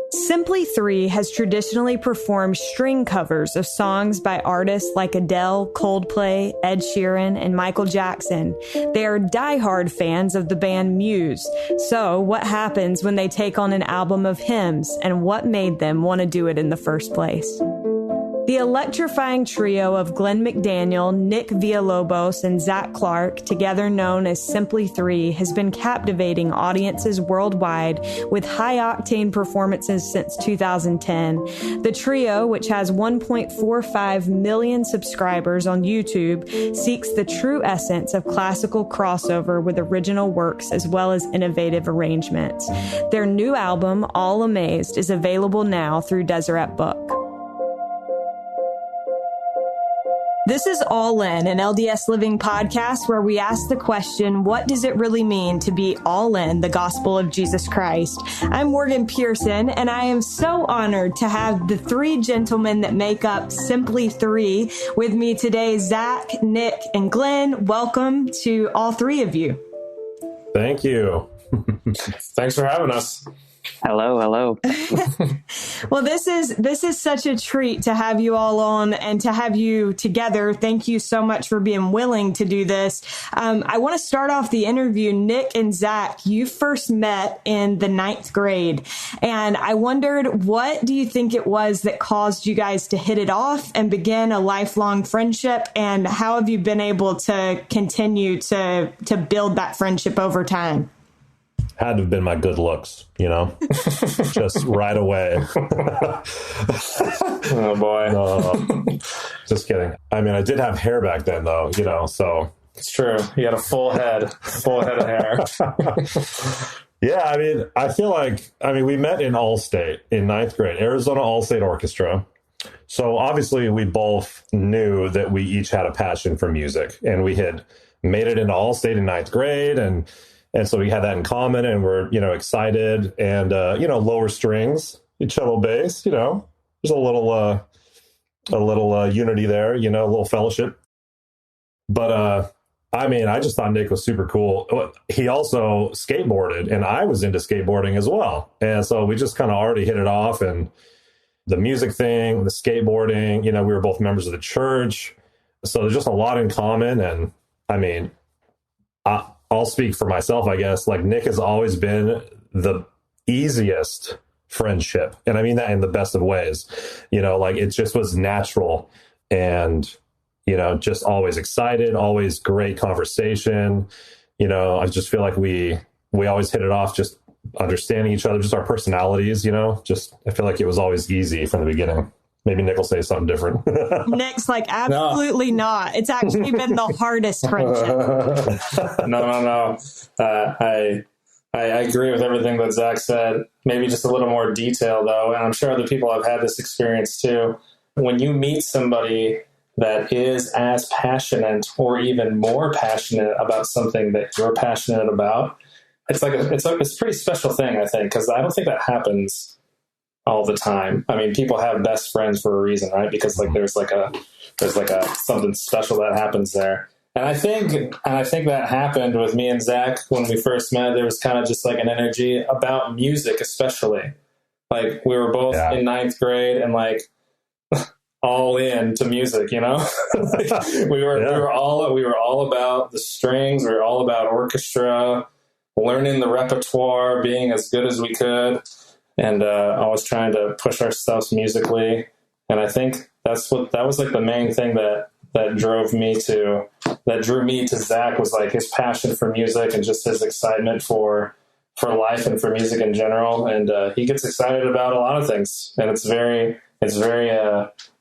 Simply Three has traditionally performed string covers of songs by artists like Adele, Coldplay, Ed Sheeran, and Michael Jackson. They are diehard fans of the band Muse. So, what happens when they take on an album of hymns, and what made them want to do it in the first place? The electrifying trio of Glen McDaniel, Nick Villalobos, and Zach Clark, together known as Simply Three, has been captivating audiences worldwide with high-octane performances since 2010. The trio, which has 1.45 million subscribers on YouTube, seeks the true essence of classical crossover with original works as well as innovative arrangements. Their new album, All Amazed, is available now through Deseret Book. This is All In, an LDS Living podcast where we ask the question, what does it really mean to be all in the gospel of Jesus Christ? I'm Morgan Pearson, and I am so honored to have the three gentlemen that make up Simply Three with me today, Zach, Nick, and Glenn. Welcome to all three of you. Thank you. Thanks for having us. Hello. Well, this is such a treat to have you all on and to have you together. Thank you so much for being willing to do this. I want to start off the interview. Nick and Zach, you first met in the 9th grade, and I wondered, what do you think it was that caused you guys to hit it off and begin a lifelong friendship, and how have you been able to continue to build that friendship over time? Had to have been my good looks, just right away. Oh, boy. Just kidding. I mean, I did have hair back then, though, so. It's true. You had a full head of hair. Yeah, I feel like, we met in All-State in 9th grade, Arizona All-State Orchestra. So obviously we both knew that we each had a passion for music, and we had made it into All-State in 9th grade, and so we had that in common, and we're, excited, and, lower strings, cello bass, there's a little unity there, a little fellowship. But, I just thought Nick was super cool. He also skateboarded, and I was into skateboarding as well. And so we just kind of already hit it off, and the music thing, the skateboarding, we were both members of the church. So there's just a lot in common. And I'll speak for myself, I guess. Like, Nick has always been the easiest friendship. And I mean that in the best of ways. It just was natural, and, just always excited, always great conversation. I just feel like we always hit it off, just understanding each other, just our personalities, I feel like it was always easy from the beginning. Maybe Nick will say something different. Nick's like, absolutely not. It's actually been the hardest friendship. No. I agree with everything that Zach said. Maybe just a little more detail, though. And I'm sure other people have had this experience, too. When you meet somebody that is as passionate or even more passionate about something that you're passionate about, it's a pretty special thing, I think, because I don't think that happens all the time. People have best friends for a reason, right? Because there's something special that happens there. And I think that happened with me and Zach when we first met. There was kind of just like an energy about music, especially. Like, we were both in 9th grade and all into music, we were all about the strings. We were all about orchestra, learning the repertoire, being as good as we could. And always trying to push ourselves musically. And I think that was the main thing that drew me to Zach, was his passion for music and just his excitement for life and for music in general. And he gets excited about a lot of things, and it's very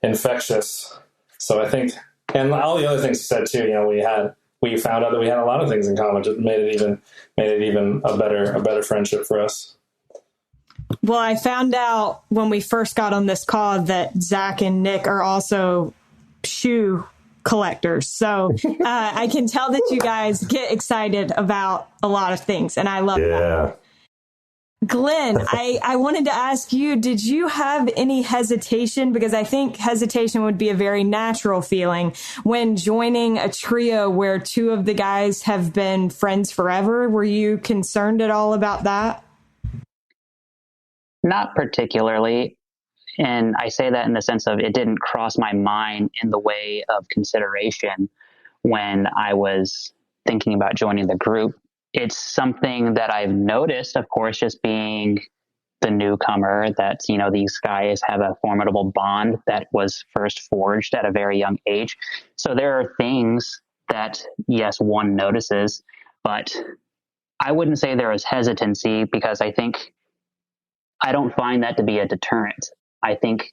infectious. So I think, and all the other things he said too, we found out that we had a lot of things in common. It made it even a better friendship for us. Well, I found out when we first got on this call that Zach and Nick are also shoe collectors. So I can tell that you guys get excited about a lot of things, and I love that. Glenn, I wanted to ask you, did you have any hesitation? Because I think hesitation would be a very natural feeling when joining a trio where two of the guys have been friends forever. Were you concerned at all about that? Not particularly. And I say that in the sense of it didn't cross my mind in the way of consideration when I was thinking about joining the group. It's something that I've noticed, of course, just being the newcomer, that, these guys have a formidable bond that was first forged at a very young age. So there are things that, yes, one notices, but I wouldn't say there is hesitancy, because I don't find that to be a deterrent. I think,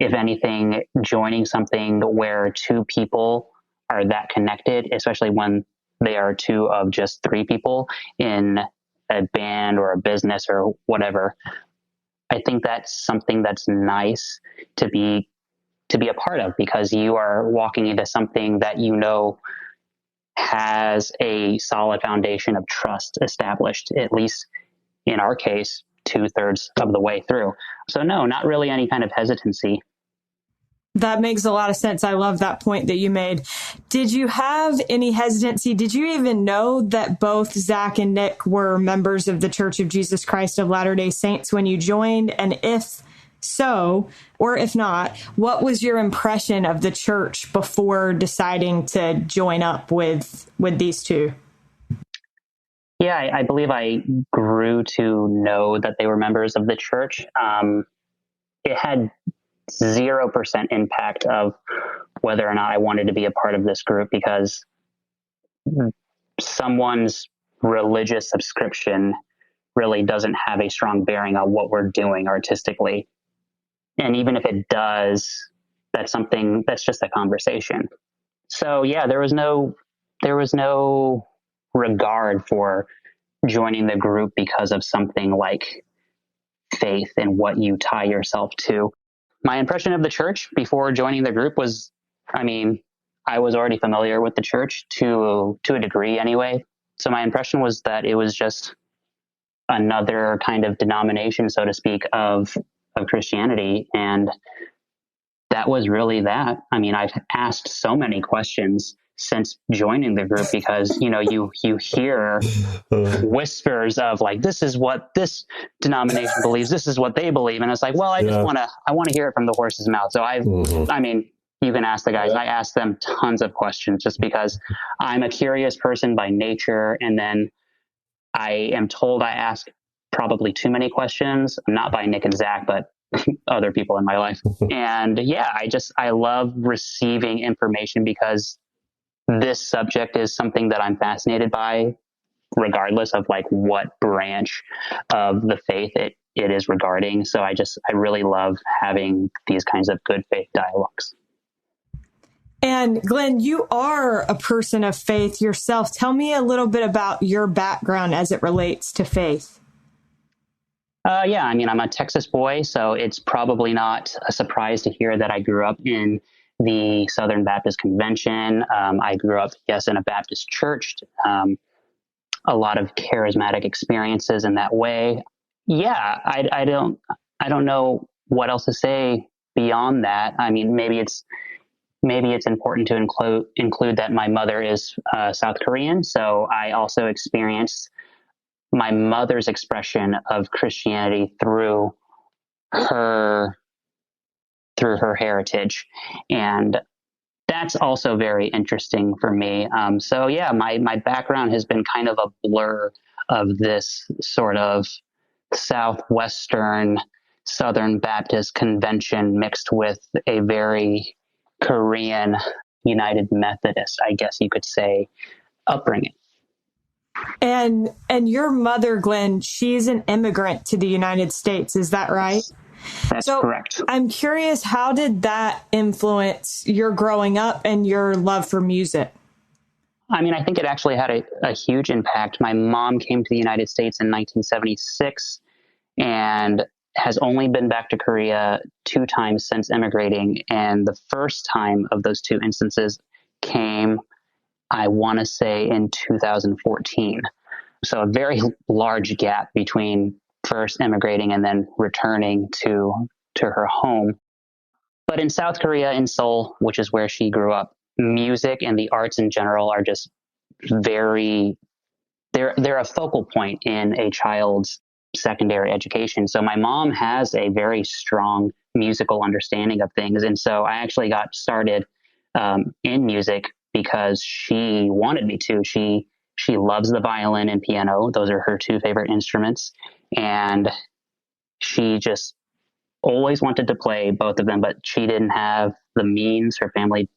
if anything, joining something where two people are that connected, especially when they are two of just three people in a band or a business or whatever, I think that's something that's nice to be a part of, because you are walking into something that has a solid foundation of trust established, at least in our case, 2/3 of the way through. So no, not really any kind of hesitancy. That makes a lot of sense. I love that point that you made. Did you have any hesitancy? Did you even know that both Zach and Nick were members of the Church of Jesus Christ of Latter-day Saints when you joined? And if so, or if not, what was your impression of the church before deciding to join up with these two? Yeah, I believe I grew to know that they were members of the church. It had 0% impact of whether or not I wanted to be a part of this group, because someone's religious subscription really doesn't have a strong bearing on what we're doing artistically. And even if it does, that's just a conversation. So yeah, there was no regard for joining the group because of something like faith and what you tie yourself to. My impression of the church before joining the group was, I was already familiar with the church to a degree anyway. So my impression was that it was just another kind of denomination, so to speak, of Christianity. And that was really that. I've asked so many questions since joining the group, because, you hear whispers of like, this is what this denomination believes, this is what they believe. And it's like, well, I want to hear it from the horse's mouth. So you can ask the guys. I ask them tons of questions just because I'm a curious person by nature. And then I am told I ask probably too many questions, not by Nick and Zach, but other people in my life. And yeah, I love receiving information, because this subject is something that I'm fascinated by, regardless of like what branch of the faith it is regarding. So I really love having these kinds of good faith dialogues. And Glen, you are a person of faith yourself. Tell me a little bit about your background as it relates to faith. Yeah, I'm a Texas boy, so it's probably not a surprise to hear that I grew up in the Southern Baptist Convention. I grew up, yes, in a Baptist church. A lot of charismatic experiences in that way. Yeah, I don't know what else to say beyond that. Maybe it's important to include that my mother is South Korean, so I also experienced my mother's expression of Christianity through her heritage. And that's also very interesting for me. So yeah, my background has been kind of a blur of this sort of Southwestern Southern Baptist convention mixed with a very Korean United Methodist, I guess you could say, upbringing. And your mother, Glen, she's an immigrant to the United States. Is that right? That's correct. I'm curious, how did that influence your growing up and your love for music? I think it actually had a huge impact. My mom came to the United States in 1976 and has only been back to Korea 2 times since immigrating. And the first time of those 2 instances came, I want to say, in 2014. So a very large gap between first immigrating and then returning to her home. But in South Korea, in Seoul, which is where she grew up, music and the arts in general are just they're a focal point in a child's secondary education. So my mom has a very strong musical understanding of things. And so I actually got started in music because she wanted me to. She loves the violin and piano. Those are her two favorite instruments. And she just always wanted to play both of them, but she didn't have the means. Her family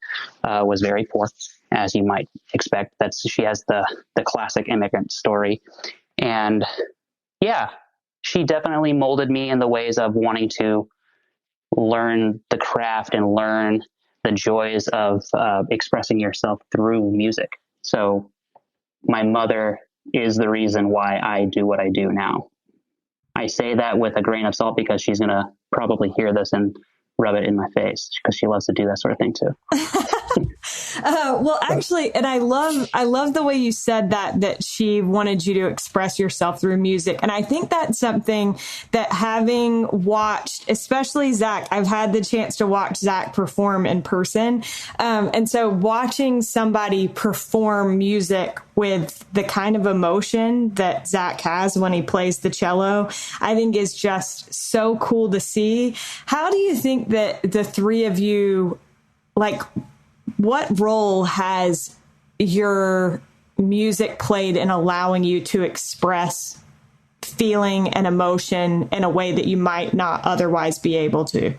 was very poor, as you might expect. She has the classic immigrant story. And yeah, she definitely molded me in the ways of wanting to learn the craft and learn the joys of expressing yourself through music. So my mother is the reason why I do what I do now. I say that with a grain of salt because she's going to probably hear this and rub it in my face because she loves to do that sort of thing too. Well, actually, and I love the way you said that she wanted you to express yourself through music. And I think that's something that, having watched, especially Zach, I've had the chance to watch Zach perform in person. And so watching somebody perform music with the kind of emotion that Zach has when he plays the cello, I think is just so cool to see. How do you think that the three of you, like, what role has your music played in allowing you to express feeling and emotion in a way that you might not otherwise be able to?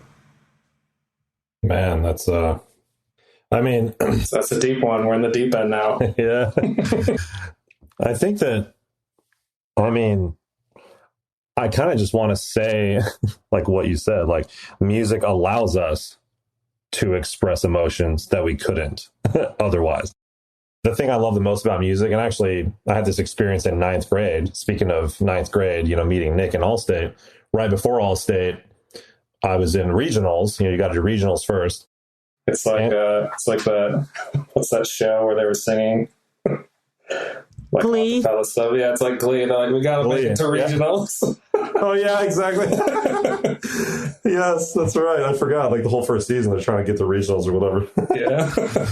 Man, that's a deep one. We're in the deep end now. Yeah. I think that, I kind of just want to say, like what you said, like, music allows us to express emotions that we couldn't otherwise. The thing I love the most about music, and actually I had this experience in ninth grade. Speaking of ninth grade, meeting Nick in All-State, right before All-State, I was in regionals. You got to do regionals first. It's like that. What's that show where they were singing? Like Glee. Stuff. Yeah, it's like Glee. They're like, we got to make it to regionals. Oh yeah, exactly. Yes, that's right. I forgot. Like the whole first season, they're trying to get the regionals or whatever. Yeah.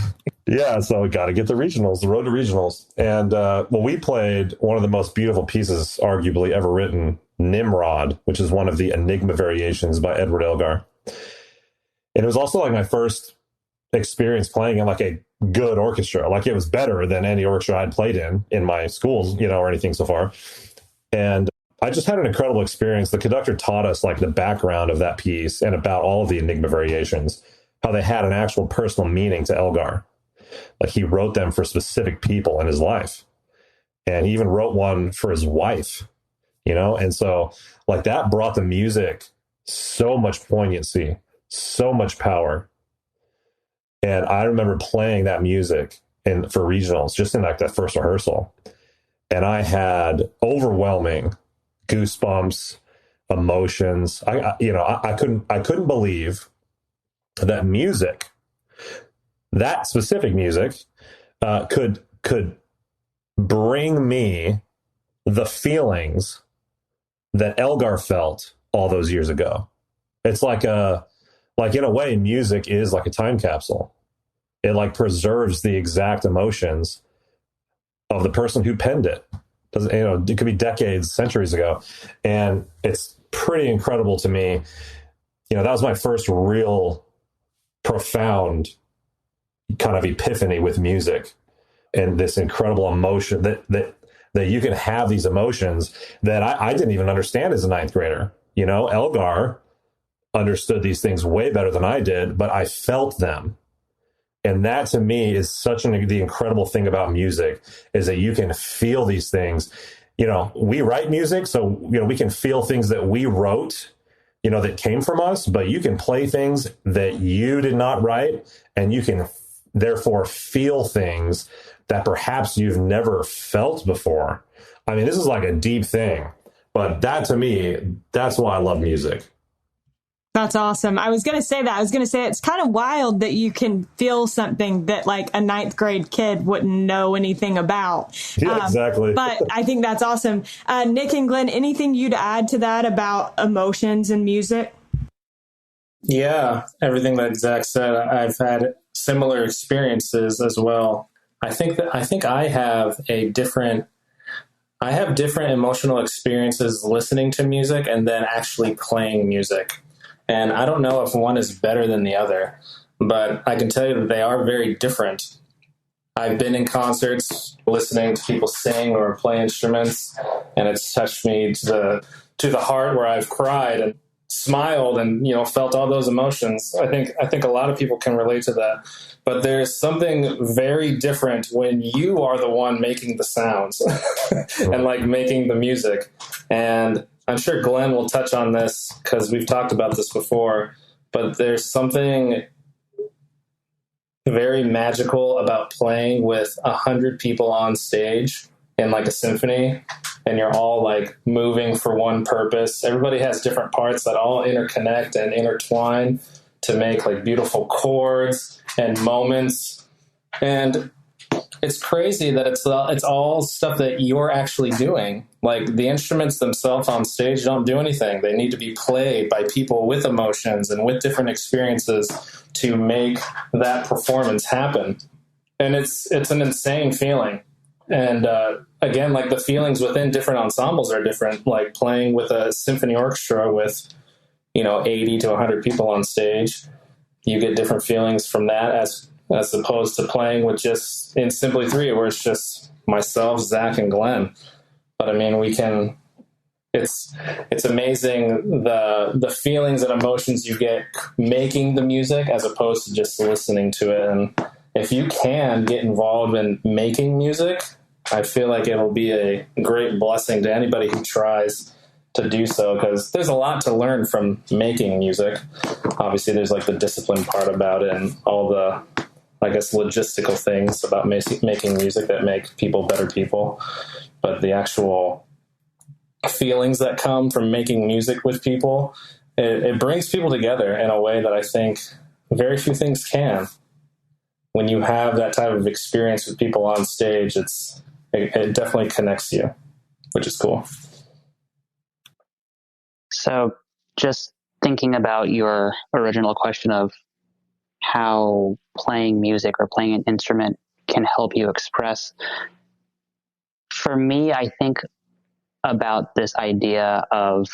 Yeah, so we got to get the regionals, the road to regionals. And we played one of the most beautiful pieces arguably ever written, Nimrod, which is one of the Enigma variations by Edward Elgar. And it was also like my first experience playing in like a good orchestra. Like, it was better than any orchestra I'd played in my schools, or anything so far. And I just had an incredible experience. The conductor taught us like the background of that piece and about all of the Enigma variations, how they had an actual personal meaning to Elgar. Like, he wrote them for specific people in his life. And he even wrote one for his wife, And so like that brought the music so much poignancy, so much power. And I remember playing that music for regionals, just in like that first rehearsal. And I had overwhelming goosebumps, emotions. I couldn't believe that music, that specific music, could bring me the feelings that Elgar felt all those years ago. It's like in a way, music is like a time capsule. It like preserves the exact emotions of the person who penned it. It could be decades, centuries ago. And it's pretty incredible to me. That was my first real profound kind of epiphany with music, and this incredible emotion that you can have these emotions that I didn't even understand as a ninth grader. Elgar understood these things way better than I did, but I felt them. And that to me is the incredible thing about music, is that you can feel these things. We write music, so, we can feel things that we wrote, that came from us, but you can play things that you did not write, and you can therefore feel things that perhaps you've never felt before. This is like a deep thing, but that to me, that's why I love music. That's awesome. I was going to say that. I was going to say it's kind of wild that you can feel something that like a ninth grade kid wouldn't know anything about. Yeah, exactly. But I think that's awesome. Nick and Glenn, anything you'd add to that about emotions and music? Yeah, everything that Zach said, I've had similar experiences as well. I think I have a different I have different emotional experiences listening to music and then actually playing music. And I don't know if one is better than the other, but I can tell you that they are very different. I've been in concerts listening to people sing or play instruments, and it's touched me to the heart, where I've cried and smiled and, felt all those emotions. I think a lot of people can relate to that. But there's something very different when you are the one making the sounds and like making the music. And I'm sure Glenn will touch on this because we've talked about this before, but there's something very magical about playing with 100 people on stage in like a symphony, and you're all like moving for one purpose. Everybody has different parts that all interconnect and intertwine to make like beautiful chords and moments. And it's crazy that it's all stuff that you're actually doing. Like the instruments themselves on stage don't do anything. They need to be played by people with emotions and with different experiences to make that performance happen. And it's an insane feeling. And again, like the feelings within different ensembles are different. Like playing with a symphony orchestra with 80 to 100 people on stage, you get different feelings from that as opposed to playing with just in Simply Three, where it's just myself, Zach, and Glenn. But I mean, it's amazing the feelings and emotions you get making the music as opposed to just listening to it. And if you can get involved in making music, I feel like it'll be a great blessing to anybody who tries to do so, because there's a lot to learn from making music. Obviously, there's like the discipline part about it and all the, I guess, logistical things about making music that make people better people. But the actual feelings that come from making music with people, it brings people together in a way that I think very few things can. When you have that type of experience with people on stage, it definitely connects you, which is cool. So just thinking about your original question of how playing music or playing an instrument can help you express, for me, I think about this idea of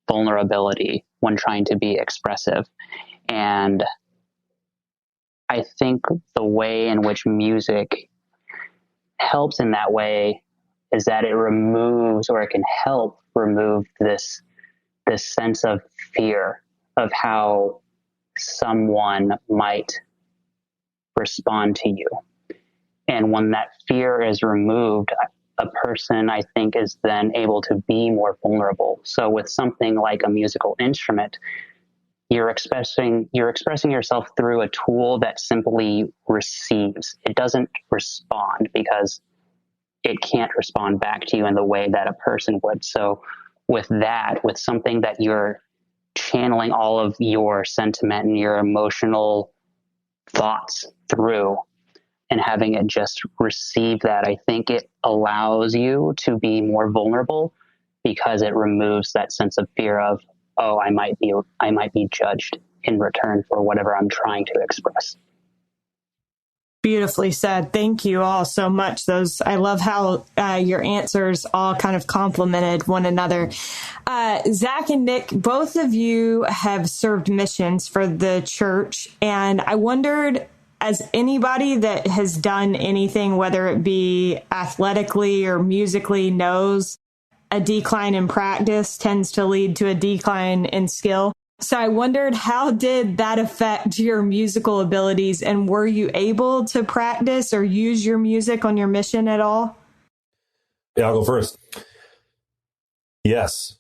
vulnerability when trying to be expressive. And I think the way in which music helps in that way is that it removes, or it can help remove this sense of fear of how someone might respond to you. And when that fear is removed, a person, I think, is then able to be more vulnerable. So with something like a musical instrument, you're expressing yourself through a tool that simply receives. It doesn't respond because it can't respond back to you in the way that a person would. So with something that you're channeling all of your sentiment and your emotional thoughts through and having it just receive that, I think it allows you to be more vulnerable because it removes that sense of fear of, oh, I might be judged in return for whatever I'm trying to express. Beautifully said. Thank you all so much. I love how your answers all kind of complemented one another. Zach and Nick, both of you have served missions for the church, and I wondered, as anybody that has done anything, whether it be athletically or musically, knows a decline in practice tends to lead to a decline in skill. So I wondered, how did that affect your musical abilities, and were you able to practice or use your music on your mission at all? Yeah, I'll go first. Yes.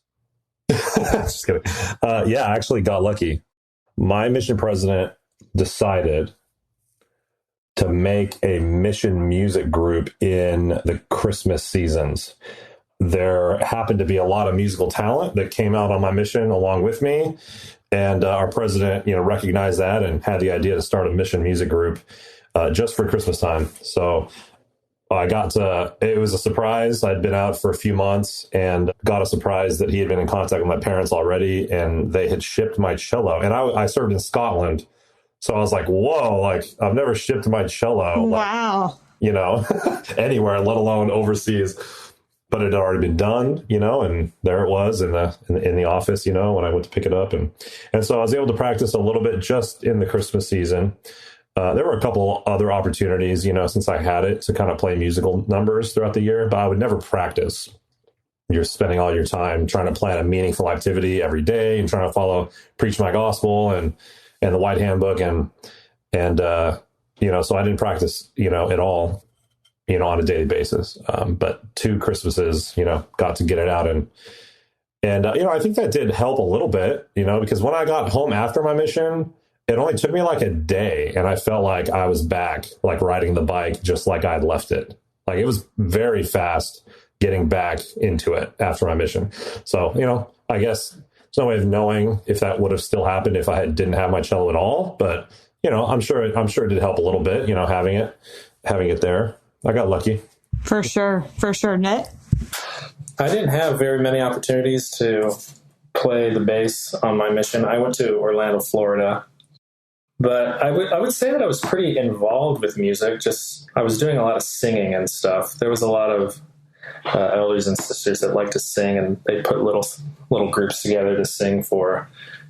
Just kidding. Yeah, I actually got lucky. My mission president decided to make a mission music group in the Christmas seasons. There happened to be a lot of musical talent that came out on my mission along with me. And our president, recognized that and had the idea to start a mission music group just for Christmas time. So it was a surprise. I'd been out for a few months and got a surprise that he had been in contact with my parents already, and they had shipped my cello. And I served in Scotland. So I was like, whoa, I've never shipped my cello. Wow. Anywhere, let alone overseas. but it had already been done, and there it was in the office, when I went to pick it up. And so I was able to practice a little bit just in the Christmas season. There were a couple other opportunities, since I had it, to kind of play musical numbers throughout the year, but I would never practice. You're spending all your time trying to plan a meaningful activity every day and trying to preach my gospel and the White Handbook. And so I didn't practice, at all, on a daily basis. But 2 Christmases, got to get it out. And I think that did help a little bit, because when I got home after my mission, it only took me like a day and I felt like I was back, like riding the bike, just like I'd left it. Like it was very fast getting back into it after my mission. So, I guess there's no way of knowing if that would have still happened if I didn't have my cello at all. But, I'm sure it did help a little bit, having it there. I got lucky. For sure. Nick? I didn't have very many opportunities to play the bass on my mission. I went to Orlando, Florida. But I would say that I was pretty involved with music. Just I was doing a lot of singing and stuff. There was a lot of elders and sisters that like to sing, and they put little groups together to sing for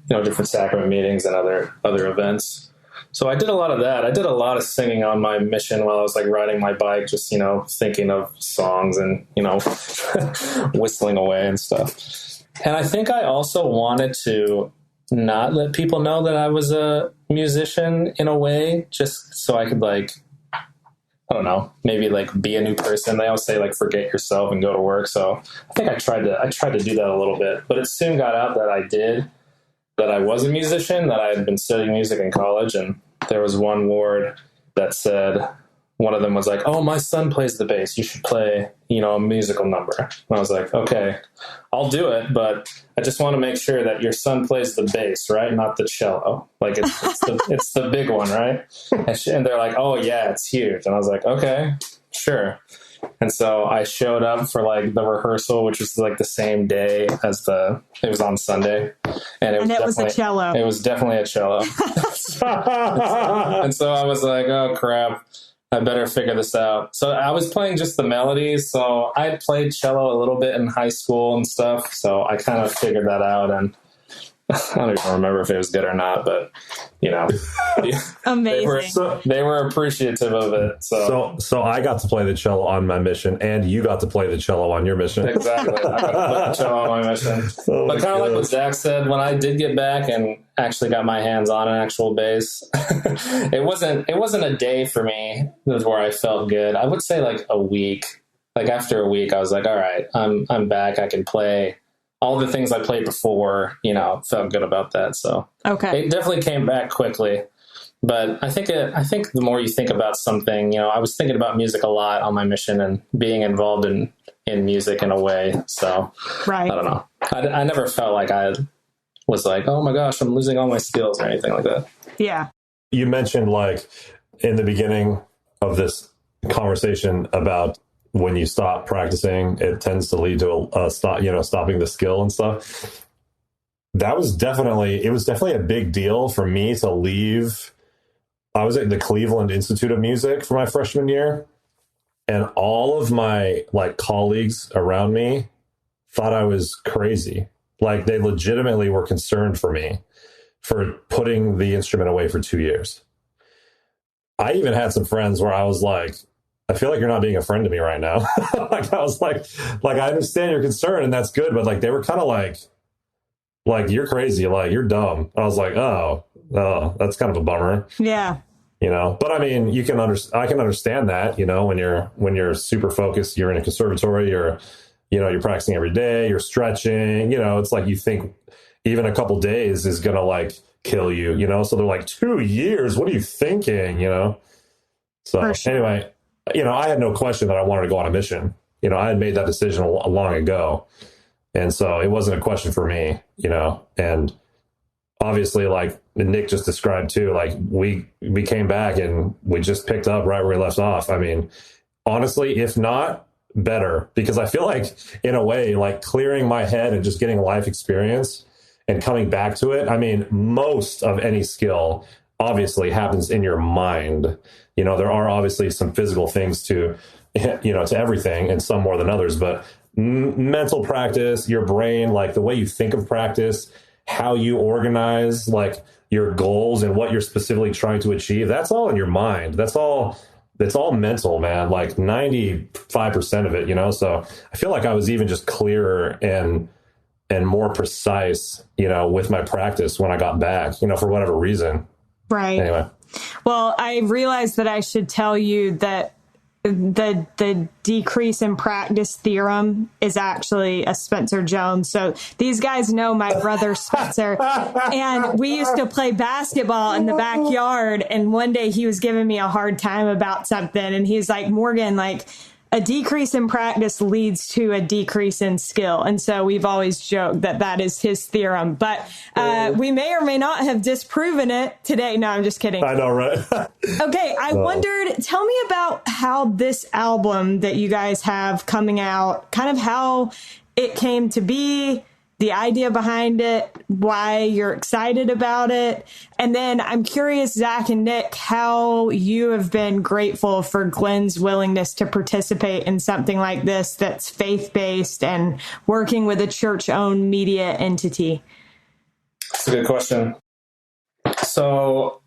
different sacrament meetings and other events. So I did a lot of that. I did a lot of singing on my mission while I was like riding my bike, just thinking of songs and whistling away and stuff. And I think I also wanted to not let people know that I was a musician in a way, just so I could maybe be a new person. They always say forget yourself and go to work. So I think I tried to do that a little bit, but it soon got out that I was a musician, that I had been studying music in college. And there was one ward that said, one of them was like, "Oh, my son plays the bass. You should play, a musical number." And I was like, "Okay, I'll do it, but I just want to make sure that your son plays the bass, right? Not the cello. It's the big one, right?" And they're like, "Oh yeah, it's huge." And I was like, "Okay, sure." And so I showed up for the rehearsal, which was the same day as it was on Sunday. And it was a cello. It was definitely a cello. And so I was like, "Oh crap, I better figure this out." So I was playing just the melodies. So I had played cello a little bit in high school and stuff. So I kind of figured that out, and I don't even remember if it was good or not, but amazing. They were appreciative of it. So I got to play the cello on my mission, and you got to play the cello on your mission. Exactly. I got to play the cello on my mission. But kind of like what Zach said, when I did get back and actually got my hands on an actual bass, it wasn't a day for me where I felt good. I would say a week. After a week, I was like, all right, I'm back. I can play all the things I played before, felt good about that. So okay, it definitely came back quickly. But I think the more you think about something, I was thinking about music a lot on my mission and being involved in music in a way. So right. I don't know. I never felt like I was like, oh my gosh, I'm losing all my skills or anything like that. Yeah. You mentioned in the beginning of this conversation about when you stop practicing, it tends to lead to stopping the skill and stuff. It was definitely a big deal for me to leave. I was at the Cleveland Institute of Music for my freshman year, and all of my colleagues around me thought I was crazy. They legitimately were concerned for me for putting the instrument away for 2 years. I even had some friends where I was like, I feel like you're not being a friend to me right now. I was like, I understand your concern and that's good. But they were kind of like, you're crazy. You're dumb. I was like, oh, that's kind of a bummer. Yeah. But I mean, I can understand that, when you're super focused, you're in a conservatory, you're practicing every day, you're stretching, it's you think even a couple days is going to kill you, so they're 2 years. What are you thinking? So anyway, I had no question that I wanted to go on a mission. I had made that decision long ago. And so it wasn't a question for me, and obviously Nick just described too, we came back and we just picked up right where we left off. I mean, honestly, if not better, because I feel in a way, clearing my head and just getting life experience and coming back to it. I mean, most of any skill obviously happens in your mind. There are obviously some physical things to everything, and some more than others, but mental practice, your brain, like the way you think of practice, how you organize like your goals and what you're specifically trying to achieve. That's all in your mind. That's all mental, man. Like 95% of it, you know? So I feel like I was even just clearer and more precise, you know, with my practice when I got back, you know, for whatever reason. Right. Anyway. Well, I realized that I should tell you that the decrease in practice theorem is actually a Spencer Jones. So these guys know my brother Spencer, and we used to play basketball in the backyard. And one day he was giving me a hard time about something, and he's like, Morgan, like, a decrease in practice leads to a decrease in skill. And so we've always joked that that is his theorem. But we may or may not have disproven it today. No, I'm just kidding. I know, right? Okay, I wondered, tell me about how this album that you guys have coming out, kind of how it came to be, the idea behind it, why you're excited about it. And then I'm curious, Zach and Nick, how you have been grateful for Glen's willingness to participate in something like this that's faith-based and working with a church-owned media entity. That's a good question. So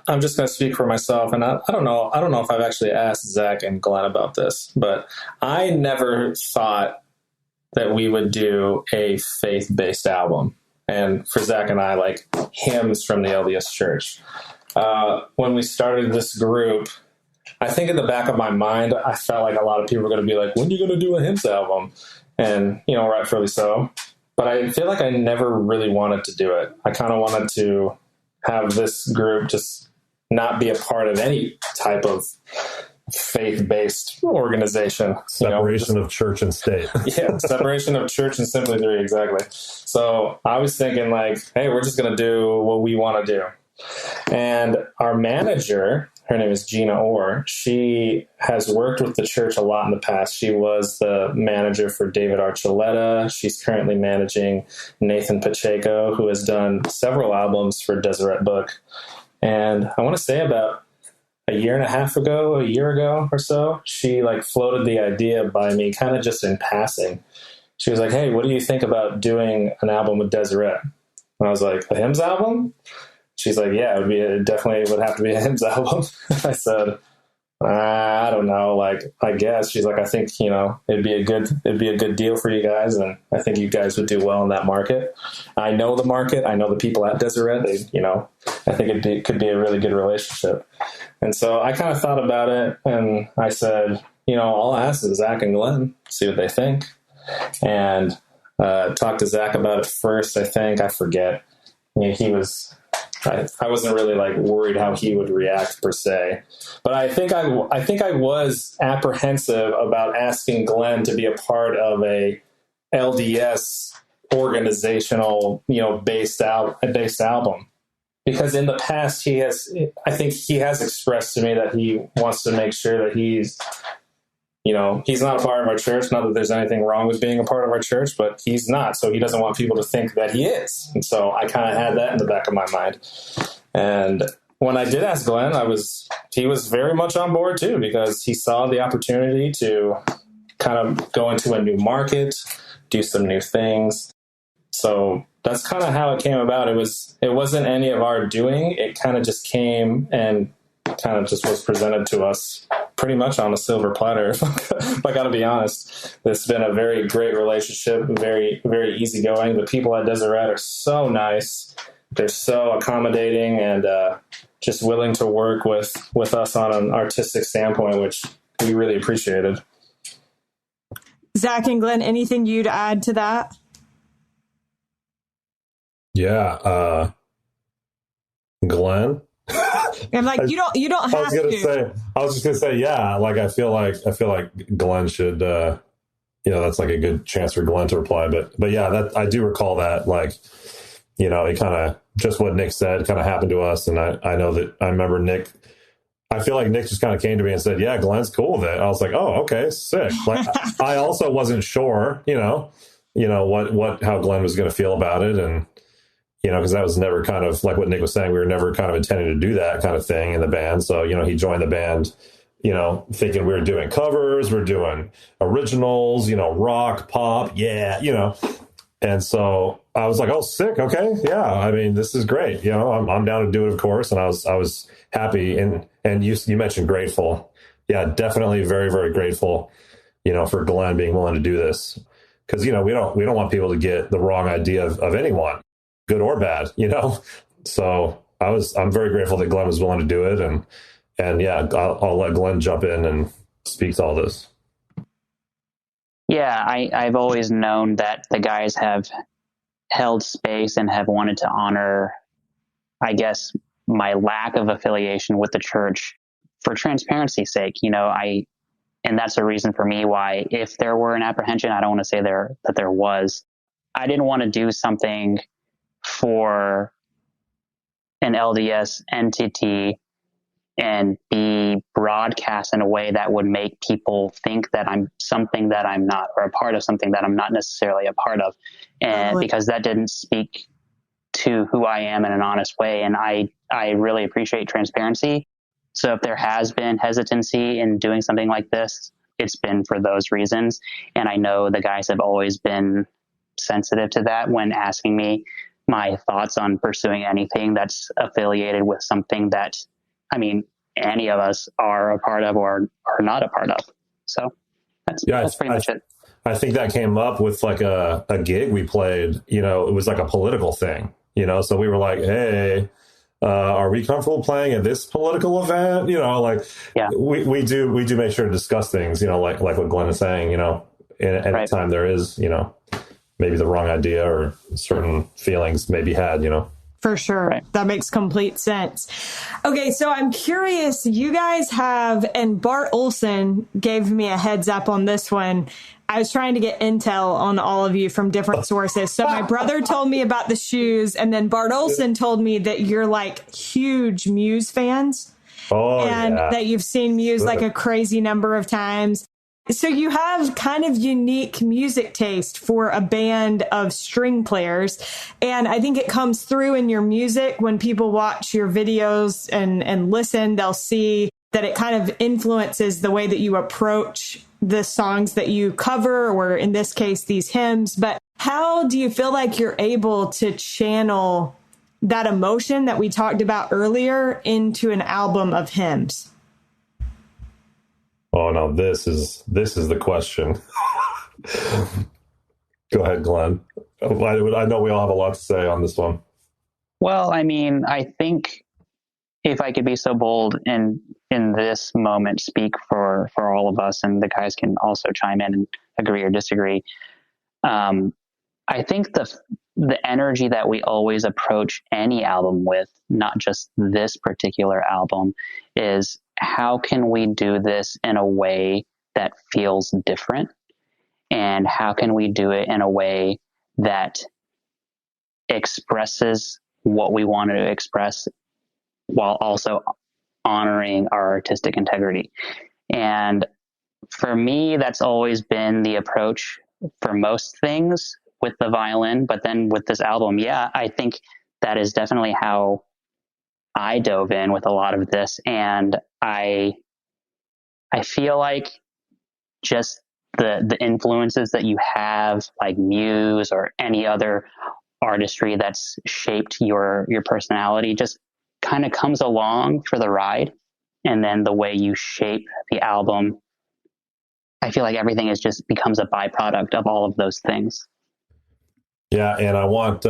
I'm just going to speak for myself, and I don't know if I've actually asked Zach and Glen about this, but I never thought that we would do a faith-based album. And for Zach and I, like hymns from the LDS Church. When we started this group, I think in the back of my mind, I felt like a lot of people were going to be like, when are you going to do a hymns album? And, you know, rightfully so. But I feel like I never really wanted to do it. I kind of wanted to have this group just not be a part of any type of faith-based organization. Separation of church and state. Yeah, separation of church and Simply 3, exactly. So I was thinking like, hey, we're just going to do what we want to do. And our manager, her name is Gina Orr, she has worked with the church a lot in the past. She was the manager for David Archuleta. She's currently managing Nathan Pacheco, who has done several albums for Deseret Book. And I want to say about a year ago or so, she like floated the idea by me kind of just in passing. She was like, hey, what do you think about doing an album with Deseret? And I was like, a hymns album? She's like, yeah, it definitely would have to be a hymns album. I said, I don't know. Like, I guess. She's like, I think, you know, it'd be a good deal for you guys. And I think you guys would do well in that market. I know the market. I know the people at Deseret. I think it could be a really good relationship. And so I kind of thought about it, and I said, you know, I'll ask Zach and Glen, see what they think. And talked to Zach about it first, I think. I forget. I wasn't really like worried how he would react per se, but I think I was apprehensive about asking Glen to be a part of a LDS organizational, you know, based album, because in the past I think he has expressed to me that he wants to make sure that he's not a part of our church. Not that there's anything wrong with being a part of our church, but he's not. So he doesn't want people to think that he is. And so I kind of had that in the back of my mind. And when I did ask Glen, he was very much on board too, because he saw the opportunity to kind of go into a new market, do some new things. So that's kind of how it came about. It wasn't any of our doing. It kind of just came and kind of just was presented to us pretty much on a silver platter. If I got to be honest, it's been a very great relationship, very, very easygoing. The people at Deseret are so nice. They're so accommodating and just willing to work with us on an artistic standpoint, which we really appreciated. Zach and Glen, anything you'd add to that? Yeah. Glen? I'm like, you don't have to. I was just gonna say, yeah. Like, I feel like Glen should, that's like a good chance for Glen to reply. But yeah, that I do recall that, like, you know, it kind of just what Nick said kind of happened to us, and I know that I remember Nick. I feel like Nick just kind of came to me and said, "Yeah, Glen's cool with it." I was like, "Oh, okay, sick." Like, I also wasn't sure, what how Glen was going to feel about it, and because that was never kind of like what Nick was saying. We were never kind of intending to do that kind of thing in the band. So, he joined the band thinking we were doing covers, we're doing originals, rock, pop, yeah. And so I was like, oh, sick. Okay. Yeah. I mean, this is great. I'm down to do it, of course. And I was happy. And you mentioned grateful. Yeah, definitely very, very grateful, for Glenn being willing to do this. Cause we don't want people to get the wrong idea of anyone, good or bad, So I'm very grateful that Glenn was willing to do it. And yeah, I'll let Glenn jump in and speak to all this. Yeah, I've always known that the guys have held space and have wanted to honor, I guess, my lack of affiliation with the church for transparency's sake. And that's a reason for me why, if there were an apprehension, I don't want to say that there was. I didn't want to do something for an LDS entity and be broadcast in a way that would make people think that I'm something that I'm not, or a part of something that I'm not necessarily a part of. And because that didn't speak to who I am in an honest way. And I really appreciate transparency. So if there has been hesitancy in doing something like this, it's been for those reasons. And I know the guys have always been sensitive to that when asking me my thoughts on pursuing anything that's affiliated with something that, any of us are a part of or are not a part of. So that's pretty much it. I think that came up with like a gig we played, it was like a political thing, so we were like, hey, are we comfortable playing at this political event? We do make sure to discuss things, like what Glenn is saying, anytime there is, maybe the wrong idea or certain feelings may be had, For sure. Right. That makes complete sense. Okay, so I'm curious, you guys have, and Bart Olson gave me a heads up on this one. I was trying to get intel on all of you from different sources. So my brother told me about the shoes, and then Bart Olson told me that you're like huge Muse fans. Oh, and that you've seen Muse like a crazy number of times. So you have kind of unique music taste for a band of string players. And I think it comes through in your music. When people watch your videos and listen, they'll see that it kind of influences the way that you approach the songs that you cover, or in this case, these hymns. But how do you feel like you're able to channel that emotion that we talked about earlier into an album of hymns? Oh no, this is the question. Go ahead, Glenn. I know we all have a lot to say on this one. Well, I think if I could be so bold in this moment, speak for all of us, and the guys can also chime in and agree or disagree. I think the energy that we always approach any album with, not just this particular album, is how can we do this in a way that feels different? And how can we do it in a way that expresses what we wanted to express while also honoring our artistic integrity? And for me, that's always been the approach for most things with the violin. But then with this album, I think that is definitely how I dove in with a lot of this. And I feel like just the influences that you have, like Muse or any other artistry that's shaped your personality, just kind of comes along for the ride. And then the way you shape the album, I feel like everything is just becomes a byproduct of all of those things. Yeah, and I want,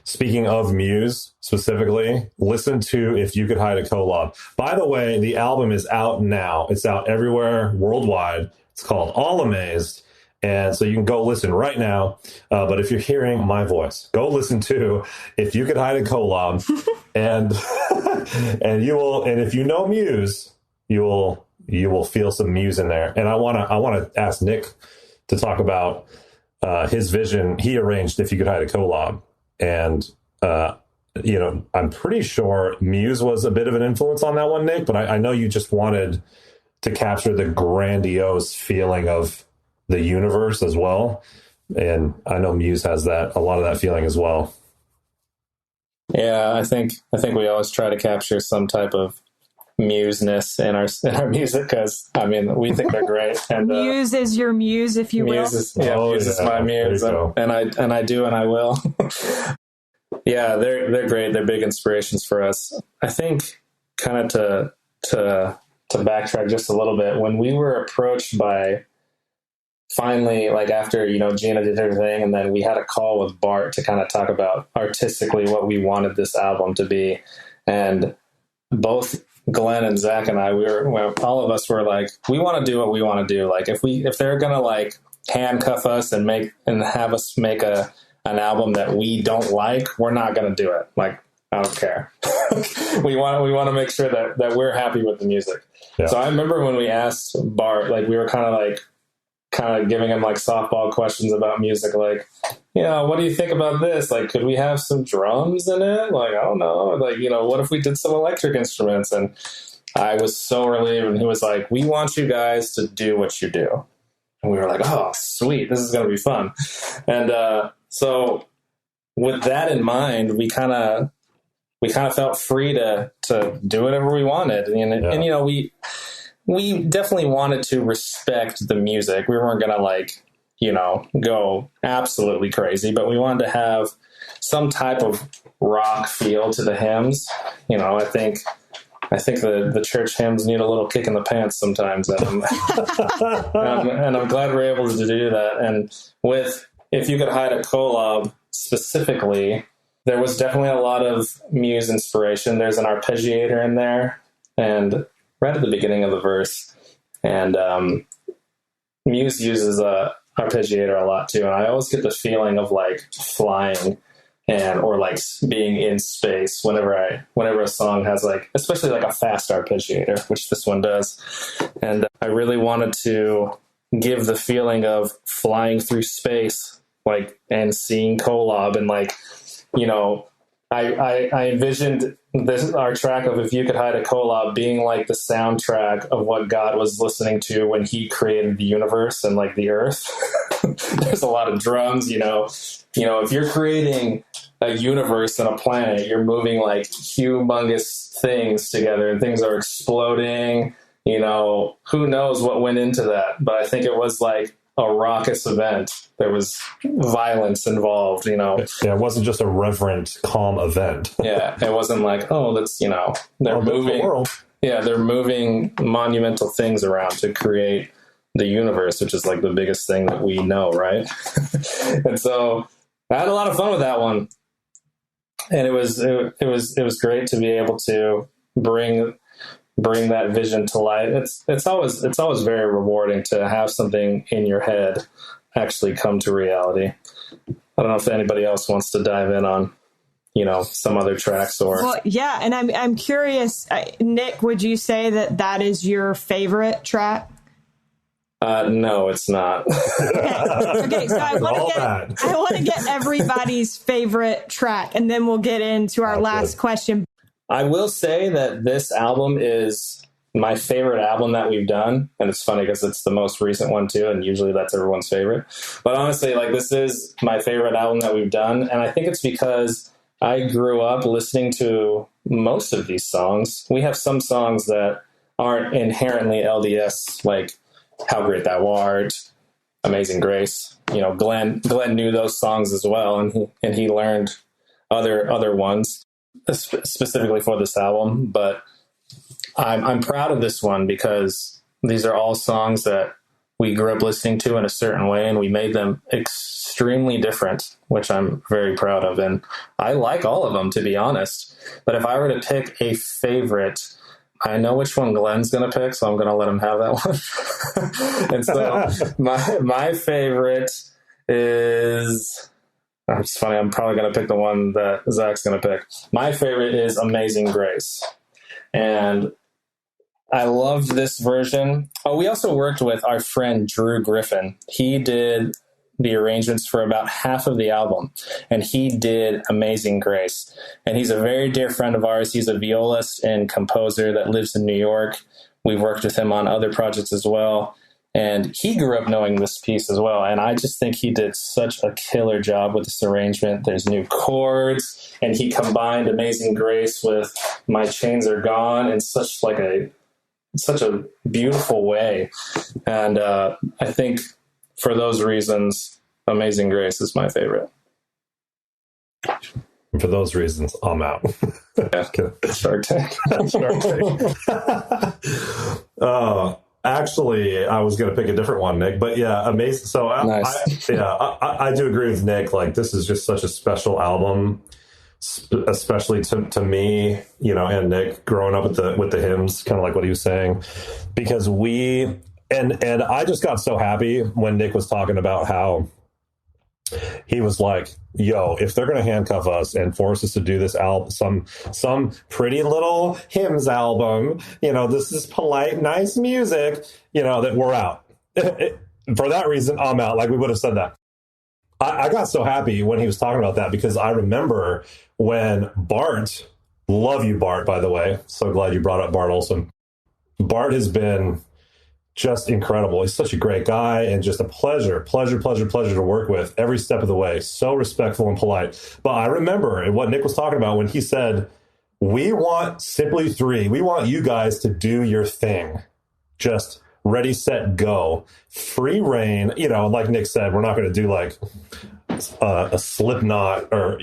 speaking of Muse specifically, listen to If You Could Hide a Collab. By the way, the album is out now. It's out everywhere worldwide. It's called All Amazed. And so you can go listen right now. But if you're hearing my voice, go listen to If You Could Hide a Collab. and you will, and if you know Muse, you will feel some Muse in there. And I want to ask Nick to talk about his vision. He arranged If You Could Hide a Collab. And, I'm pretty sure Muse was a bit of an influence on that one, Nick, but I know you just wanted to capture the grandiose feeling of the universe as well. And I know Muse has a lot of that feeling as well. Yeah, I think we always try to capture some type of museness in our music, because I mean, we think they're great. And Muse is your muse, if you will. Muse is my muse, and I do, and I will. Yeah, they're great. They're big inspirations for us. I think, kind of to backtrack just a little bit, when we were approached by, finally, like after, Gina did her thing, and then we had a call with Bart to kind of talk about artistically what we wanted this album to be. And both Glenn and Zach and I, all of us were like, we want to do what we want to do. Like if they're going to like handcuff us and have us make an album that we don't like, we're not going to do it. Like, I don't care. we want to make sure that we're happy with the music. Yeah. So I remember when we asked Bart, like we were kind of giving him like softball questions about music, like, what do you think about this? Like, could we have some drums in it? Like, I don't know. Like, what if we did some electric instruments? And I was so relieved. And he was like, we want you guys to do what you do. And we were like, oh, sweet. This is going to be fun. And so with that in mind, we kind of felt free to do whatever we wanted. And we definitely wanted to respect the music. We weren't going to go absolutely crazy, but we wanted to have some type of rock feel to the hymns. I think the church hymns need a little kick in the pants sometimes. And I'm glad we're able to do that. And with If You Could Hide a Kolob specifically, there was definitely a lot of Muse inspiration. There's an arpeggiator in there, and right at the beginning of the verse. And Muse uses a arpeggiator a lot too. And I always get the feeling of like flying or like being in space whenever a song has like, especially like a fast arpeggiator, which this one does. And I really wanted to give the feeling of flying through space, like, and seeing Kolob, and like, I envisioned our track of If You Could Hide a Kolob being like the soundtrack of what God was listening to when he created the universe and like the earth. There's a lot of drums, if you're creating a universe and a planet, you're moving like humongous things together and things are exploding, who knows what went into that. But I think it was like a raucous event. There was violence involved, Yeah, it wasn't just a reverent, calm event. Yeah, it wasn't like, oh, let's, they're moving. The world. Yeah, they're moving monumental things around to create the universe, which is like the biggest thing that we know, right? And so I had a lot of fun with that one, and it was great to be able to bring that vision to life. It's always very rewarding to have something in your head actually come to reality. I don't know if anybody else wants to dive in on, some other tracks or. Well, yeah. And I'm curious, Nick, would you say that is your favorite track? No, it's not. Okay. So I want to get everybody's favorite track, and then we'll get into our last question. I will say that this album is my favorite album that we've done. And it's funny because it's the most recent one too. And usually that's everyone's favorite. But honestly, like, this is my favorite album that we've done. And I think it's because I grew up listening to most of these songs. We have some songs that aren't inherently LDS, like How Great Thou Art, Amazing Grace. Glenn knew those songs as well. And he learned other ones specifically for this album, but I'm proud of this one because these are all songs that we grew up listening to in a certain way, and we made them extremely different, which I'm very proud of. And I like all of them, to be honest. But if I were to pick a favorite, I know which one Glenn's going to pick, so I'm going to let him have that one. And so my favorite is... It's funny, I'm probably going to pick the one that Zach's going to pick. My favorite is Amazing Grace. And I loved this version. Oh, we also worked with our friend Drew Griffin. He did the arrangements for about half of the album, and he did Amazing Grace. And he's a very dear friend of ours. He's a violist and composer that lives in New York. We've worked with him on other projects as well. And he grew up knowing this piece as well. And I just think he did such a killer job with this arrangement. There's new chords, and he combined Amazing Grace with My Chains Are Gone in such a beautiful way. And I think for those reasons, Amazing Grace is my favorite. For those reasons, I'm out. Yeah. Shark Tank. Shark Tank. Actually, I was going to pick a different one, Nick, but yeah, amazing. So Nice. I do agree with Nick. Like, this is just such a special album, especially to me, and Nick, growing up with the hymns, kind of like what he was saying, because and I just got so happy when Nick was talking about how he was like, yo, if they're going to handcuff us and force us to do this album, some pretty little hymns album, this is polite, nice music, that we're out. For that reason, I'm out. Like, we would have said that. I got so happy when he was talking about that, because I remember when Bart, love you, Bart, by the way. So glad you brought up Bart Olson. Bart has been just incredible. He's such a great guy and just a pleasure to work with every step of the way. So respectful and polite. But I remember what Nick was talking about when he said, we want Simply 3. We want you guys to do your thing. Just ready, set, go. Free reign. Like Nick said, we're not going to do like a Slipknot or,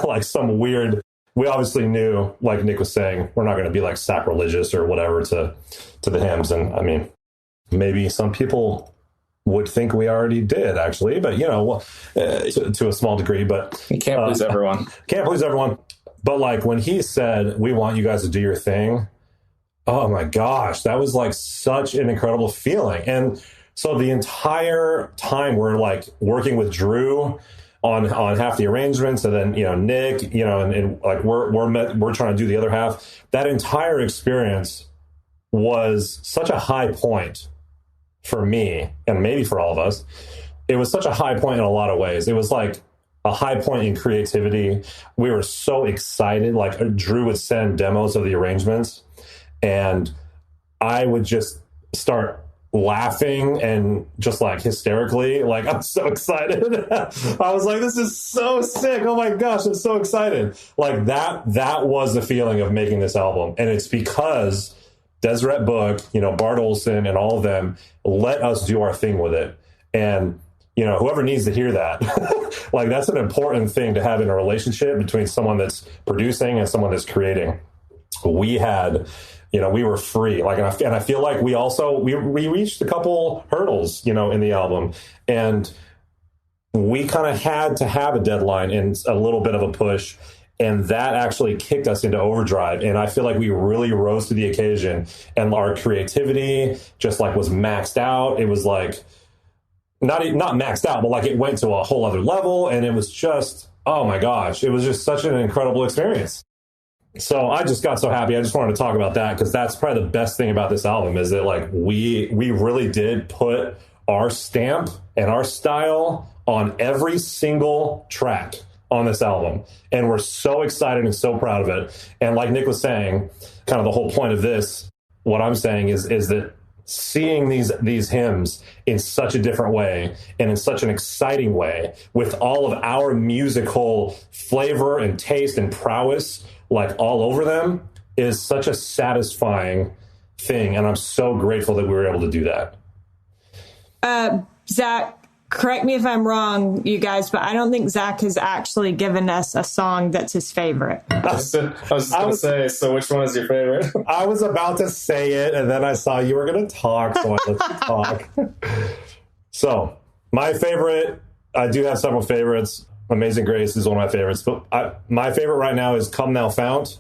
like some weird. We obviously knew, like Nick was saying, we're not going to be like sacrilegious or whatever to the hymns. And I mean, maybe some people would think we already did, actually, but to a small degree. But you can't please everyone. Can't please everyone. But like when he said, we want you guys to do your thing, oh my gosh, that was like such an incredible feeling. And so the entire time we're like working with Drew on half the arrangements, and then Nick, and like we're trying to do the other half. That entire experience was such a high point for me, and maybe for all of us. It was such a high point in a lot of ways. It was like a high point in creativity. We were so excited. Like, Drew would send demos of the arrangements, and I would just start laughing and just like hysterically, like, I'm so excited. I was like, this is so sick. Oh my gosh, I'm so excited. Like that was the feeling of making this album. And it's because Deseret Book, Bart Olson and all of them let us do our thing with it. And, whoever needs to hear that, like, that's an important thing to have in a relationship between someone that's producing and someone that's creating. We had, we were free. Like, and I feel like we reached a couple hurdles, in the album, and we kind of had to have a deadline and a little bit of a push. And that actually kicked us into overdrive. And I feel like we really rose to the occasion, and our creativity just like was maxed out. It was like not maxed out, but like it went to a whole other level. And it was just, oh my gosh, it was just such an incredible experience. So I just got so happy. I just wanted to talk about that, because that's probably the best thing about this album, is that like we really did put our stamp and our style on every single track on this album. And we're so excited and so proud of it. And like Nick was saying, kind of the whole point of this, what I'm saying is that seeing these hymns in such a different way and in such an exciting way, with all of our musical flavor and taste and prowess like all over them, is such a satisfying thing. And I'm so grateful that we were able to do that. Zach, correct me if I'm wrong, you guys, but I don't think Zach has actually given us a song that's his favorite. I was just going to say, so which one is your favorite? I was about to say it, and then I saw you were going to talk, so I let you talk. So my favorite, I do have several favorites. Amazing Grace is one of my favorites, but my favorite right now is Come Thou Fount.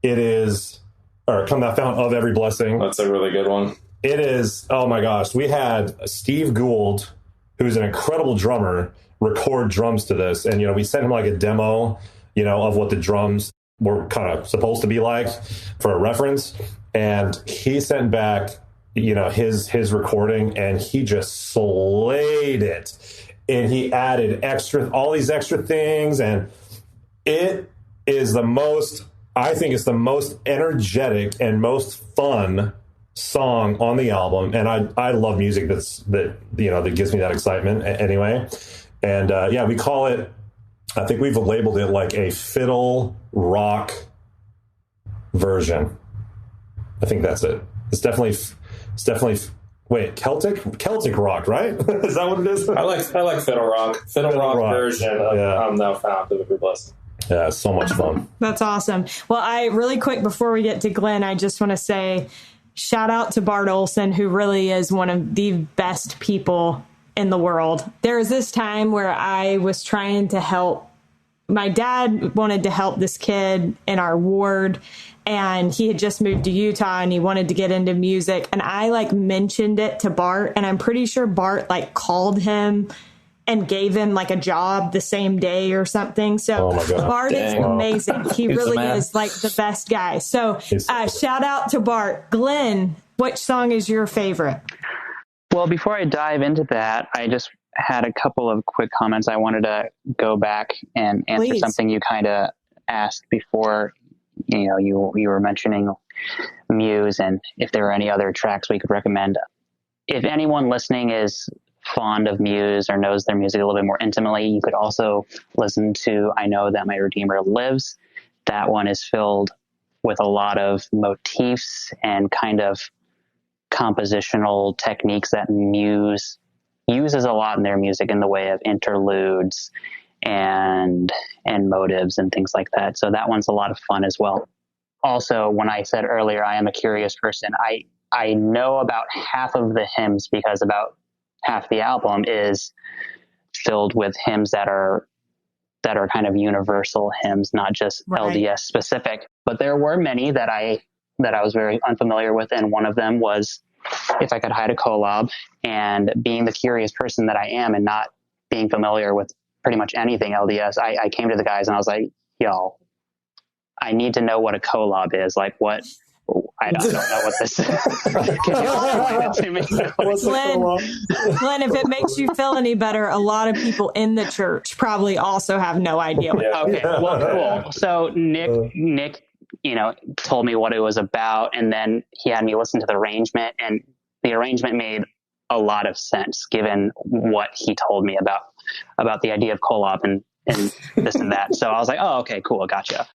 Come Thou Fount of Every Blessing. That's a really good one. It is, oh my gosh. We had Steve Gould, who's an incredible drummer, record drums to this. And, we sent him like a demo, of what the drums were kind of supposed to be like for a reference. And he sent back, his recording, and he just slayed it. And he added all these extra things. And it is I think it's the most energetic and most fun song on the album. And I love music that gives me that excitement anyway. And we call it, I think we've labeled it like a fiddle rock version. I think that's it. It's definitely. Wait, Celtic rock, right? Is that what it is? I like fiddle rock. Fiddle rock version of I'm Thou Found of Every Blessing. Yeah, it's so much fun. That's awesome. Well, really quick before we get to Glenn, I just want to say shout out to Bart Olson, who really is one of the best people in the world. There was this time where I was trying to help. My dad wanted to help this kid in our ward, and he had just moved to Utah and he wanted to get into music. And I mentioned it to Bart, and I'm pretty sure Bart called him and gave him a job the same day or something. So Bart is amazing. He really is the best guy. So shout out to Bart. Glenn, which song is your favorite? Well, before I dive into that, I just had a couple of quick comments. I wanted to go back and answer something you kind of asked before. You were mentioning Muse and if there are any other tracks we could recommend. If anyone listening is fond of Muse or knows their music a little bit more intimately, you could also listen to I Know That My Redeemer Lives. That one is filled with a lot of motifs and kind of compositional techniques that Muse uses a lot in their music in the way of interludes and motives and things like that. So that one's a lot of fun as well. Also, when I said earlier, I am a curious person, I know about half of the hymns because about half the album is filled with hymns that are kind of universal hymns, not just LDS specific. But there were many that I was very unfamiliar with, and one of them was If I Could Hide a Kolob. And being the curious person that I am and not being familiar with pretty much anything LDS, I came to the guys and I was like, yo, I need to know what a kolob is. What? I don't know what this is. Can you explain it to me? Glenn, if it makes you feel any better, a lot of people in the church probably also have no idea. Okay, well, cool. So Nick, told me what it was about, and then he had me listen to the arrangement, and the arrangement made a lot of sense given what he told me about the idea of kolob and this and that. So I was like, oh, okay, cool, gotcha.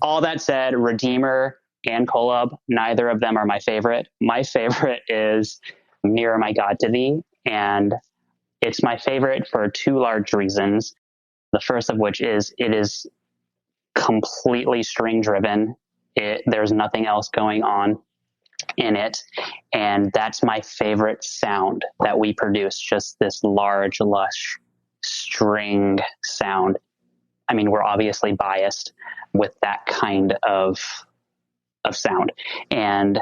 All that said, Redeemer and Kolob, neither of them are my favorite. My favorite is Nearer My God to Thee, and it's my favorite for two large reasons. The first of which is it is completely string driven. There's nothing else going on in it, and that's my favorite sound that we produce, just this large, lush string sound. I mean, we're obviously biased with that kind of sound. And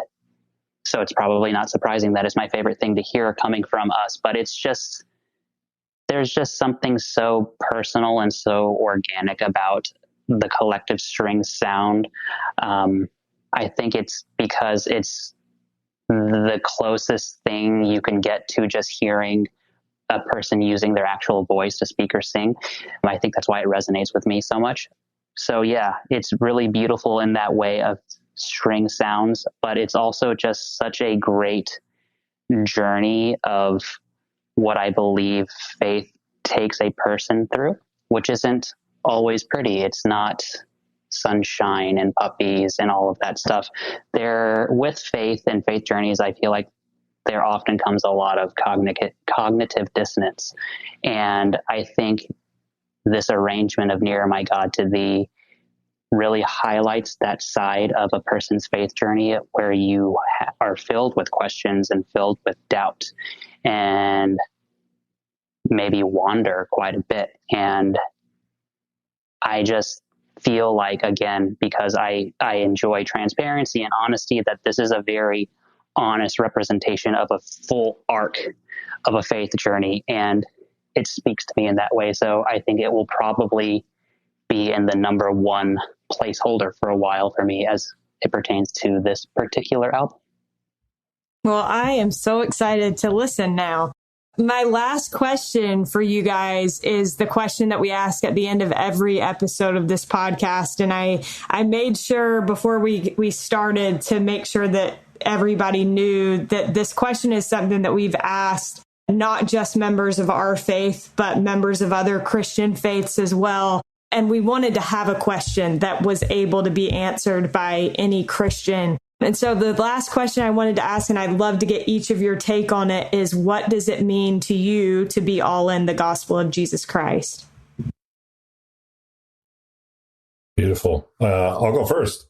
so it's probably not surprising that it's my favorite thing to hear coming from us, but there's just something so personal and so organic about the collective string sound. I think it's because it's the closest thing you can get to just hearing a person using their actual voice to speak or sing. And I think that's why it resonates with me so much. So yeah, it's really beautiful in that way of string sounds, but it's also just such a great journey of what I believe faith takes a person through, which isn't always pretty. It's not sunshine and puppies and all of that stuff. With faith and faith journeys, I feel like there often comes a lot of cognitive dissonance. And I think this arrangement of Nearer My God to Thee really highlights that side of a person's faith journey where you are filled with questions and filled with doubt and maybe wander quite a bit. And I just feel like, again, because I enjoy transparency and honesty, that this is a very honest representation of a full arc of a faith journey. And it speaks to me in that way. So I think it will probably be in the number one placeholder for a while for me as it pertains to this particular album. Well, I am so excited to listen now. My last question for you guys is the question that we ask at the end of every episode of this podcast. And I made sure before we started to make sure that everybody knew that this question is something that we've asked not just members of our faith, but members of other Christian faiths as well. And we wanted to have a question that was able to be answered by any Christian. And so the last question I wanted to ask, and I'd love to get each of your take on it, is what does it mean to you to be all in the gospel of Jesus Christ? Beautiful. I'll go first.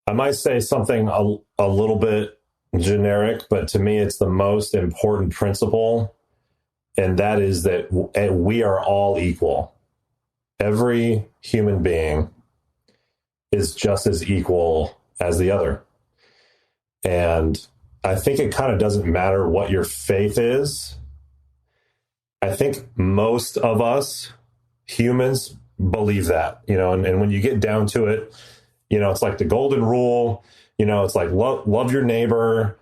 I might say something a little bit generic, but to me, it's the most important principle. And that is that we are all equal. Every human being is just as equal as the other. And I think it kind of doesn't matter what your faith is. I think most of us humans believe that, and when you get down to it, it's like the golden rule, it's like love your neighbor,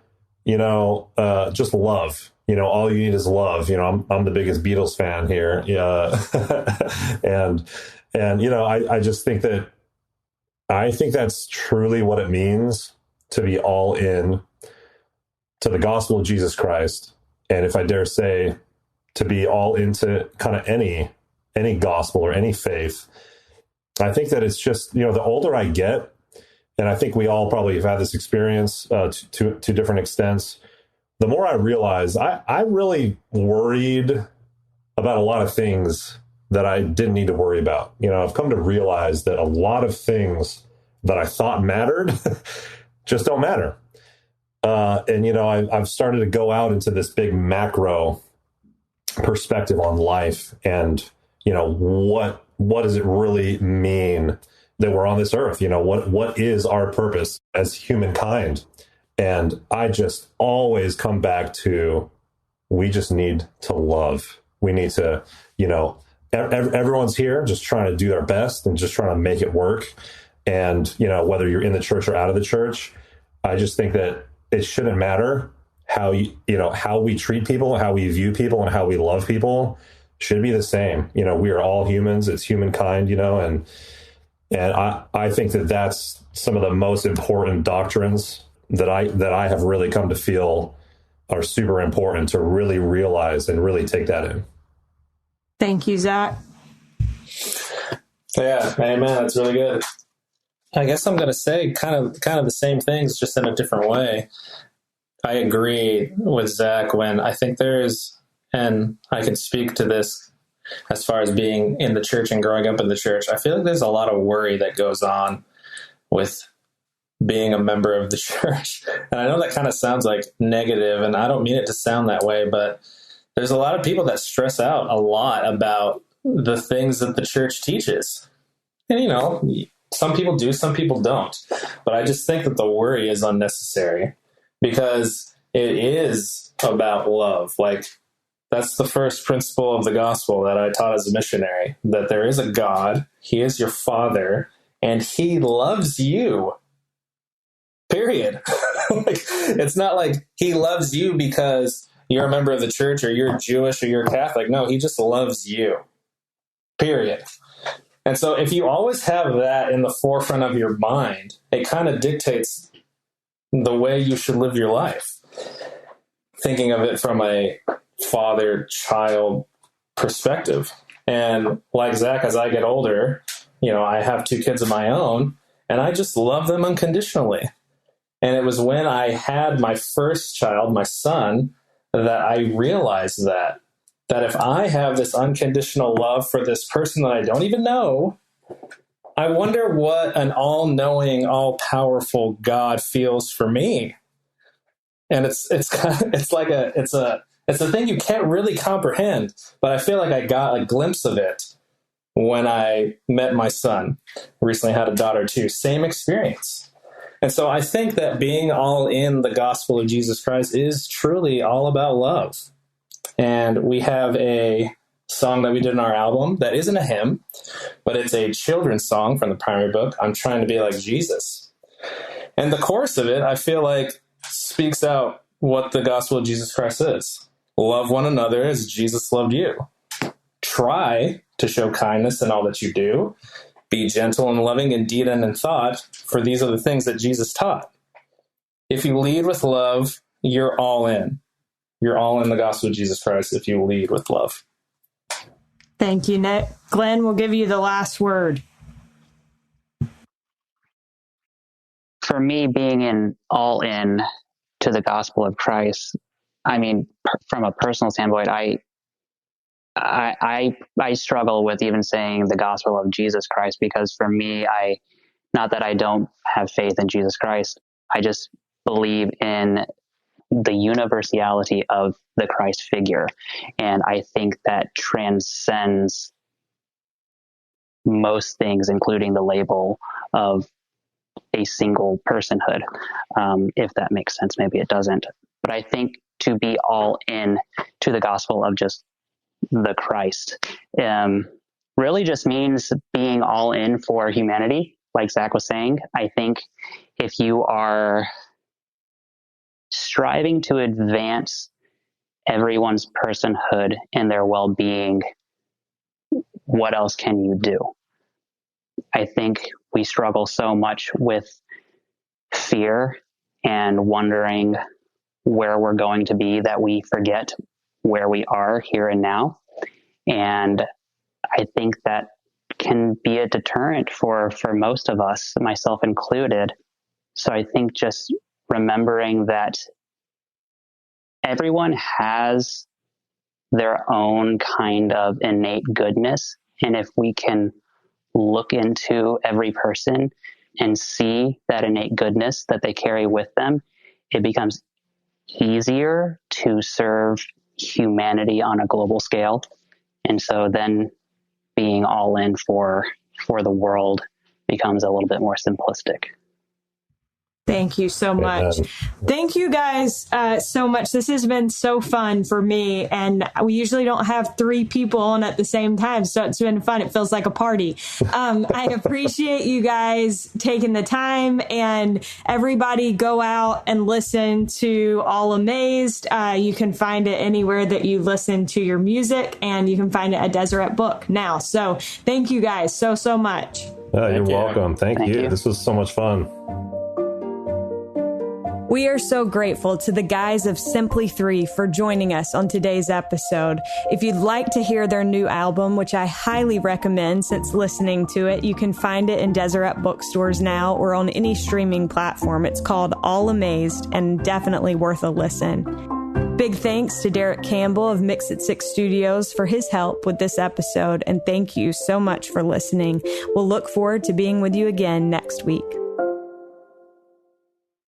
just love. All you need is love. I'm the biggest Beatles fan here. Yeah. I just think that's truly what it means to be all in to the gospel of Jesus Christ. And if I dare say, to be all into kind of any gospel or any faith, I think that it's just, the older I get, and I think we all probably have had this experience to different extents, the more I realize I really worried about a lot of things that I didn't need to worry about. I've come to realize that a lot of things that I thought mattered just don't matter. I've started to go out into this big macro perspective on life and, what does it really mean that we're on this earth? What is our purpose as humankind? And I just always come back to, we just need to love. We need to, everyone's here just trying to do their best and just trying to make it work. And, whether you're in the church or out of the church, I just think that it shouldn't matter how we treat people, how we view people, and how we love people should be the same. We are all humans. It's humankind, and I think that that's some of the most important doctrines that I have really come to feel are super important to really realize and really take that in. Thank you, Zach. Yeah, amen. That's really good. I guess I'm going to say kind of the same things, just in a different way. I agree with Zach when I think and I can speak to this as far as being in the church and growing up in the church. I feel like there's a lot of worry that goes on with being a member of the church. And I know that kind of sounds like negative, and I don't mean it to sound that way, but there's a lot of people that stress out a lot about the things that the church teaches. And, some people do, some people don't. But I just think that the worry is unnecessary because it is about love. Like, that's the first principle of the gospel that I taught as a missionary, that there is a God, He is your Father, and He loves you. Period. It's not like He loves you because you're a member of the church or you're Jewish or you're Catholic. No, He just loves you. Period. And so if you always have that in the forefront of your mind, it kind of dictates the way you should live your life. Thinking of it from a father-child perspective. And like Zach, as I get older, I have 2 kids of my own, and I just love them unconditionally. And it was when I had my first child, my son, that I realized that if I have this unconditional love for this person that I don't even know, I wonder what an all-knowing, all-powerful God feels for me. And it's a thing you can't really comprehend, but I feel like I got a glimpse of it when I met my son. Recently had a daughter too. Same experience. And so I think that being all in the gospel of Jesus Christ is truly all about love. And we have a song that we did in our album that isn't a hymn, but it's a children's song from the primary book, I'm Trying to Be Like Jesus. And the chorus of it, I feel like, speaks out what the gospel of Jesus Christ is. Love one another as Jesus loved you. Try to show kindness in all that you do. Be gentle and loving in deed and in thought, for these are the things that Jesus taught. If you lead with love, you're all in. You're all in the gospel of Jesus Christ if you lead with love. Thank you, Nick. Glenn, we'll give you the last word. For me, being all in to the gospel of Christ, I mean, from a personal standpoint, I struggle with even saying the gospel of Jesus Christ, because for me, not that I don't have faith in Jesus Christ, I just believe in the universality of the Christ figure. And I think that transcends most things, including the label of a single personhood. If that makes sense, maybe it doesn't. But I think to be all in to the gospel of just the Christ really just means being all in for humanity. Like Zach was saying, I think if you are striving to advance everyone's personhood and their well-being, what else can you do? I think we struggle so much with fear and wondering where we're going to be that we forget where we are here and now. And I think that can be a deterrent for most of us, myself included. So I think just remembering that everyone has their own kind of innate goodness. And if we can look into every person and see that innate goodness that they carry with them, it becomes easier to serve humanity on a global scale. And so then being all in for the world becomes a little bit more simplistic. Thank you so much. Thank you guys so much. This has been so fun for me, and we usually don't have three people on at the same time, so it's been fun. It feels like a party. I appreciate you guys taking the time, and everybody go out and listen to All Amazed. You can find it anywhere that you listen to your music, and you can find it at Deseret Book now. So thank you guys so much. You're welcome. Thank you. This was so much fun. We are so grateful to the guys of Simply 3 for joining us on today's episode. If you'd like to hear their new album, which I highly recommend since listening to it, you can find it in Deseret bookstores now or on any streaming platform. It's called All Amazed and definitely worth a listen. Big thanks to Derek Campbell of Mix It 6 Studios for his help with this episode, and thank you so much for listening. We'll look forward to being with you again next week.